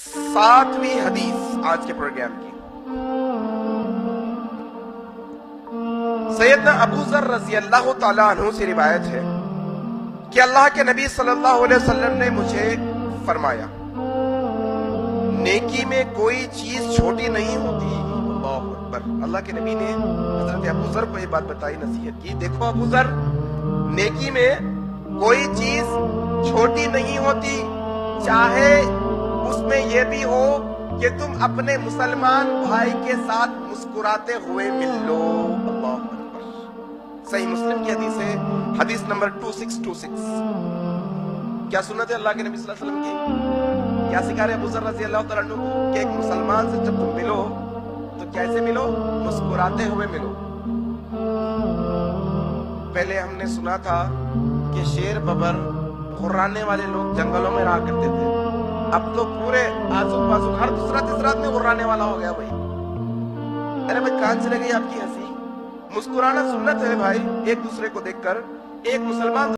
7ਵੀं हदीस आज के प्रोग्राम की। सैयदना अबू ज़र रज़ी अल्लाह तआला अन्हु से रिवायत है कि अल्लाह के नबी सल्लल्लाहु अलैहि वसल्लम ने मुझे फरमाया, नेकी में कोई चीज छोटी नहीं होती। अल्लाहु अकबर। अल्लाह के नबी ने हजरत अबू ज़र को ये बात बताई, नसीहत की, देखो अबू ज़र, नेकी में कोई चीज छोटी नहीं होती, चाहे उसमें यह भी हो कि तुम अपने मुसलमान भाई के साथ मुस्कुराते हुए मिल लो। अल्लाहु अकबर। सही मुस्लिम की हदीस है, हदीस नंबर 2626। क्या सुन्नत है अल्लाह के नबी सल्लल्लाहु अलैहि वसल्लम की? क्या सिखा रहे अबू ज़र रज़ी अल्लाह तआला अन्हु को कि एक मुसलमान से जब तुम मिलो तो कैसे मिलो? मुस्कुराते हुए मिलो। पहले हमने सुना था कि शेर बबर गुर्राने वाले लोग जंगलों में रहा करते थे, अब तो पूरे आजू बाजू हर दूसरा तीसरा आदमी गुर्राने वाला हो गया भाई। अरे भाई कहां चले गई आपकी हंसी? मुस्कुराना सुन्नत है भाई, एक दूसरे को देखकर। एक मुसलमान